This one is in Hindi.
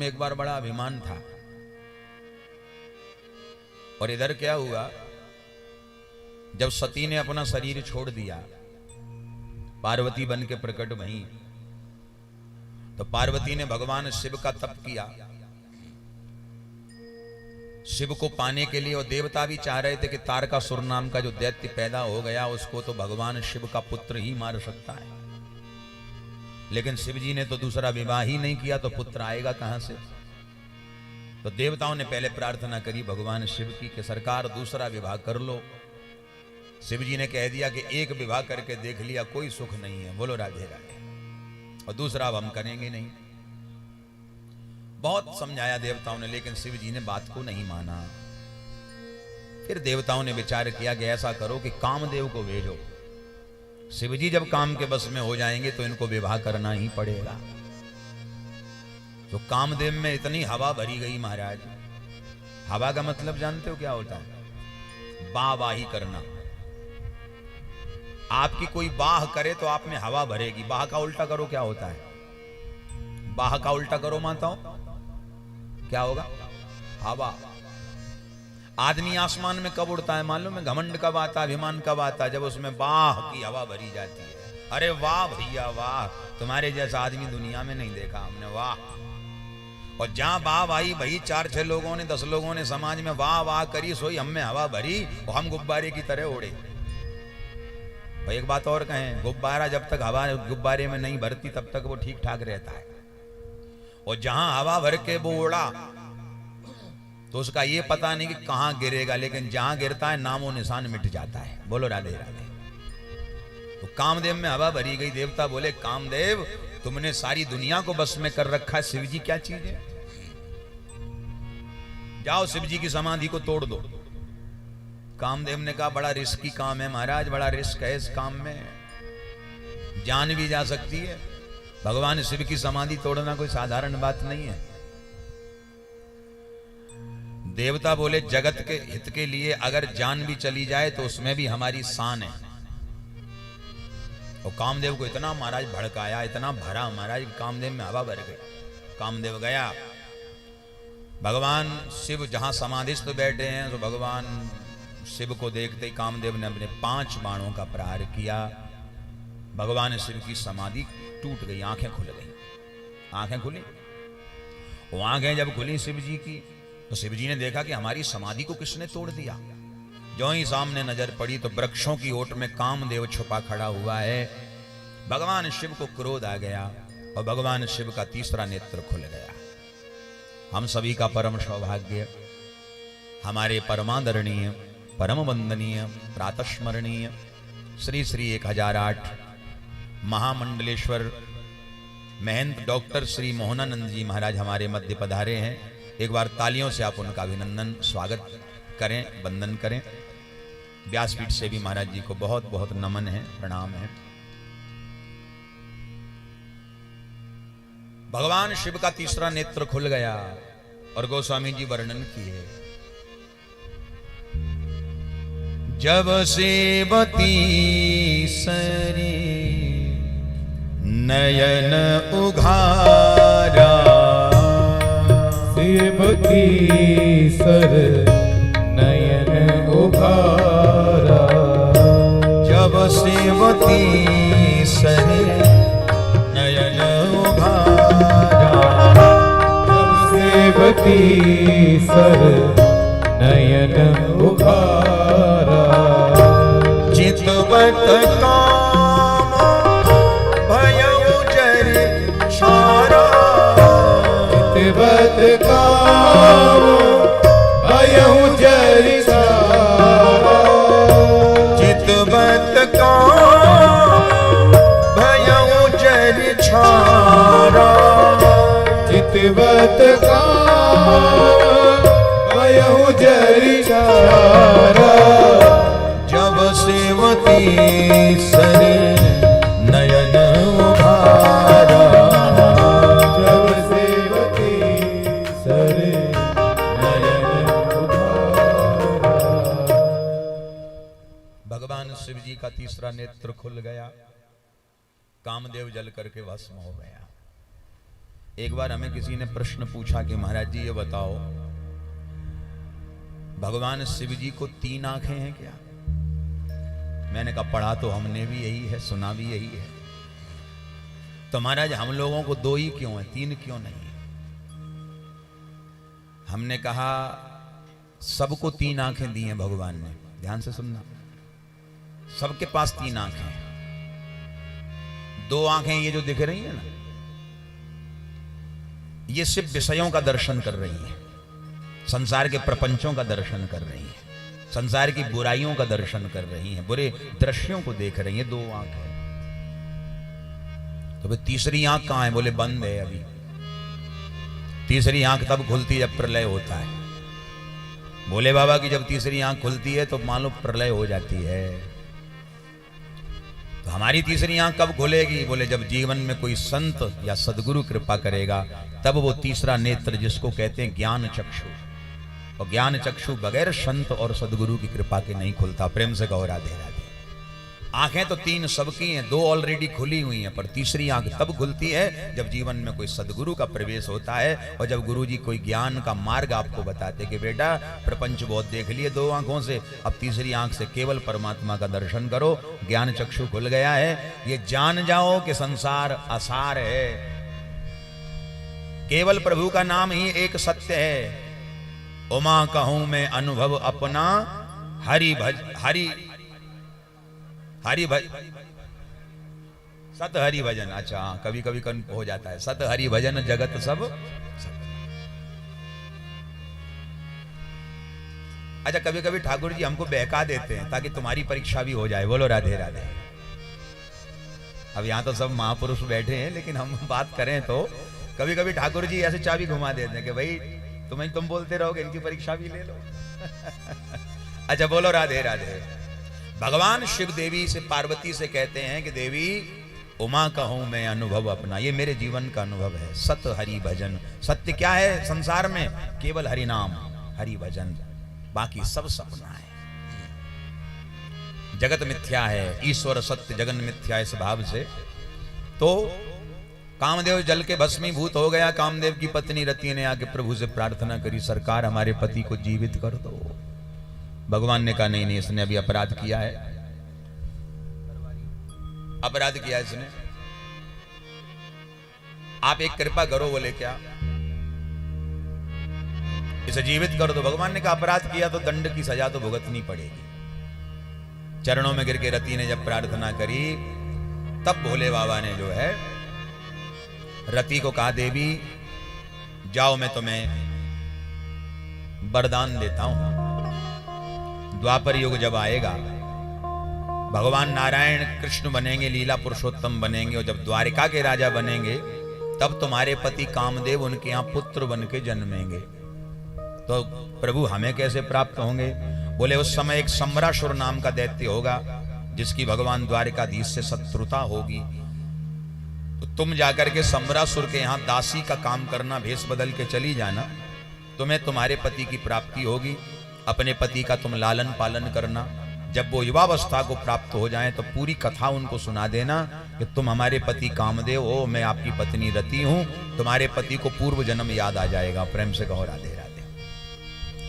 में एक बार बड़ा अभिमान था। और इधर क्या हुआ, जब सती ने अपना शरीर छोड़ दिया, पार्वती बन के प्रकट भई, तो पार्वती ने भगवान शिव का तप किया। शिव को पाने के लिए, और देवता भी चाह रहे थे कि तारकासुर नाम का जो दैत्य पैदा हो गया उसको तो भगवान शिव का पुत्र ही मार सकता है। लेकिन शिव जी ने तो दूसरा विवाह ही नहीं किया, तो पुत्र आएगा कहां से। तो देवताओं ने पहले प्रार्थना करी भगवान शिव की कि सरकार दूसरा विवाह कर लो। शिव जी ने कह दिया कि एक विवाह करके देख लिया, कोई सुख नहीं है, बोलो राधे राधे, और दूसरा अब हम करेंगे नहीं। बहुत समझाया देवताओं ने, लेकिन शिव जी ने बात को नहीं माना। फिर देवताओं ने विचार किया कि ऐसा करो कि कामदेव को भेजो। शिव जी जब काम के बस में हो जाएंगे तो इनको विवाह करना ही पड़ेगा। तो कामदेव में इतनी हवा भरी गई महाराज। हवा का मतलब जानते हो क्या होता है? वाहवाही करना। आपकी कोई बाह करे तो आप में हवा भरेगी। बाह का उल्टा करो क्या होता है? बाह का उल्टा करो माताओं, क्या होगा? हवा। आदमी आसमान में कब उड़ता है मालूम है? घमंड कब आता है, अभिमान कब आता है? जब उसमें बाह की हवा भरी जाती है। अरे वाह भैया वाह, तुम्हारे जैसा आदमी दुनिया में नहीं देखा हमने, वाह। और जहां वाह आई भाई, 4-6 लोगों ने, 10 लोगों ने समाज में वाह वाह करी, सोई हम में हवा भरी और हम गुब्बारे की तरह उड़े। भाई एक बात और कहें, गुब्बारा जब तक हवा गुब्बारे में नहीं भरती तब तक वो ठीक ठाक रहता है। और जहां हवा भर के वो उड़ा तो उसका ये पता नहीं कि कहां गिरेगा, लेकिन जहां गिरता है नामो निशान मिट जाता है। बोलो राधे राधे। तो कामदेव में हवा भरी गई। देवता बोले कामदेव तुमने सारी दुनिया को बस में कर रखा है, शिव जी क्या चीज है? जाओ शिव जी की समाधि को तोड़ दो। कामदेव ने कहा बड़ा रिस्की काम है महाराज, बड़ा रिस्क है इस काम में, जान भी जा सकती है। भगवान शिव की समाधि तोड़ना कोई साधारण बात नहीं है। देवता बोले जगत के हित के लिए अगर जान भी चली जाए तो उसमें भी हमारी शान है। और कामदेव को इतना महाराज भड़काया, इतना भरा महाराज, कामदेव में हवा भर गई। कामदेव गया, भगवान शिव जहां समाधिस्थ बैठे हैं तो भगवान शिव को देखते ही कामदेव ने अपने 5 बाणों का प्रहार किया। भगवान शिव की समाधि टूट गई, आंखें खुल गई। आंखें खुली, वो आंखें जब खुली शिव जी की तो शिव जी ने देखा कि हमारी समाधि को किसने तोड़ दिया। जो ही सामने नजर पड़ी तो वृक्षों की ओट में कामदेव छुपा खड़ा हुआ है। भगवान शिव को क्रोध आ गया और भगवान शिव का तीसरा नेत्र खुल गया। हम सभी का परम सौभाग्य, हमारे परमादरणीय, परम वंदनीय, प्रातस्मरणीय श्री श्री 1008 महामंडलेश्वर महंत डॉक्टर श्री मोहनानंद जी महाराज हमारे मध्य पधारे हैं। एक बार तालियों से आप उनका अभिनंदन, स्वागत करें, वंदन करें। व्यासपीठ से भी महाराज जी को बहुत बहुत नमन है, प्रणाम है। भगवान शिव का तीसरा नेत्र खुल गया और गोस्वामी जी वर्णन किए, जब सेवती सरी नयन उघारा, सेवती सर नयन उघारा, जब सेवती सर नयन उघारा, जब सेवती सर नयन उघारा, चितवत काम भयउ जर छारा, चितवत काम भयउ जर छारा, चितवत काम भयउ जर छारा, चितवत काम भयउ जर छारा, जब सेवती सर नयन उघारा, जब सेवती सर नयन उघारा। भगवान शिव जी का तीसरा नेत्र खुल गया, कामदेव जल करके भस्म हो गया। एक बार हमें किसी ने प्रश्न पूछा कि महाराज जी ये बताओ, भगवान शिव जी को 3 आंखें हैं क्या? मैंने कहा पढ़ा तो हमने भी यही है, सुना भी यही है, तो महाराज हम लोगों को 2 ही क्यों है, 3 क्यों नहीं? हमने कहा सबको 3 आंखें दी हैं भगवान ने, ध्यान से सुनना, सबके पास 3 आंखें हैं। 2 आंखें ये जो दिख रही है ना, ये सिर्फ विषयों का दर्शन कर रही है, संसार के प्रपंचों का दर्शन कर रही है, संसार की बुराइयों का दर्शन कर रही हैं, बुरे दृश्यों को देख रही हैं। 2 आंख है। तो भाई तीसरी आंख कहां है? बोले बंद है अभी। तीसरी आंख तब खुलती है जब प्रलय होता है। बोले बाबा की जब तीसरी आंख खुलती है तो मान लो प्रलय हो जाती है। तो हमारी तीसरी आंख कब खुलेगी? बोले जब जीवन में कोई संत या सदगुरु कृपा करेगा, तब वो तीसरा नेत्र जिसको कहते हैं ज्ञान चक्षु, और ज्ञान चक्षु बगैर संत और सदगुरु की कृपा के नहीं खुलता। प्रेम से कहो राधे राधे। आंखें तो 3 सबकी हैं, 2 ऑलरेडी खुली हुई हैं, पर तीसरी आंख तब खुलती है जब जीवन में कोई सदगुरु का प्रवेश होता है, और जब गुरुजी कोई ज्ञान का मार्ग आपको बताते कि बेटा प्रपंच बहुत देख लिए 2 आंखों से, अब तीसरी आंख से केवल परमात्मा का दर्शन करो, ज्ञान चक्षु खुल गया है। ये जान जाओ कि संसार असार है, केवल प्रभु का नाम ही एक सत्य है। उमा कहूं मैं अनुभव अपना, हरि भज सत हरि भजन। अच्छा कभी कभी हो जाता है, सत हरि भजन जगत सब। अच्छा कभी कभी ठाकुर जी हमको बहका देते हैं ताकि तुम्हारी परीक्षा भी हो जाए। बोलो राधे राधे। अब यहां तो सब महापुरुष बैठे हैं, लेकिन हम बात करें तो कभी कभी ठाकुर जी ऐसे चाबी घुमा देते हैं कि भाई तुम बोलते रहोगे, इनकी परीक्षा भी ले लो। अच्छा बोलो राधे राधे। भगवान शिव देवी से, पार्वती से कहते हैं कि देवी उमा कहूं मैं अनुभव अपना, ये मेरे जीवन का अनुभव है। सत हरि भजन, सत्य क्या है संसार में? केवल हरि नाम, हरि भजन, बाकी सब सपना है। जगत मिथ्या है, ईश्वर सत्य, जगन मिथ्या। इस भाव से तो कामदेव जल के भस्मीभूत हो गया। कामदेव की पत्नी रति ने आके प्रभु से प्रार्थना करी, सरकार हमारे पति को जीवित कर दो। भगवान ने कहा नहीं नहीं, इसने अभी अपराध किया है, अपराध किया इसने, आप एक कृपा करो। बोले क्या? इसे जीवित कर दो। भगवान ने कहा अपराध किया तो दंड की सजा तो भुगतनी पड़ेगी। चरणों में गिर के रति ने जब प्रार्थना करी, तब भोले बाबा ने जो है रति को कहा देवी जाओ, मैं तुम्हें वरदान देता हूं। द्वापर युग जब आएगा, भगवान नारायण कृष्ण बनेंगे, लीला पुरुषोत्तम बनेंगे, और जब द्वारिका के राजा बनेंगे, तब तुम्हारे पति कामदेव उनके यहां पुत्र बन के जन्मेंगे। तो प्रभु हमें कैसे प्राप्त होंगे? बोले उस समय एक सम्रासुर नाम का दैत्य होगा, जिसकी भगवान द्वारिकाधीश से शत्रुता होगी। तो तुम जाकर के सम्रासुर के यहां दासी का काम करना, भेष बदल के चली जाना, तुम्हें तुम्हारे पति की प्राप्ति होगी। अपने पति का तुम लालन पालन करना। जब वो युवावस्था को प्राप्त हो जाएं तो पूरी कथा उनको सुना देना कि तुम हमारे पति कामदेव हो, मैं आपकी पत्नी रति हूं। तुम्हारे पति को पूर्व जन्म याद आ जाएगा। प्रेम से कहो राधे।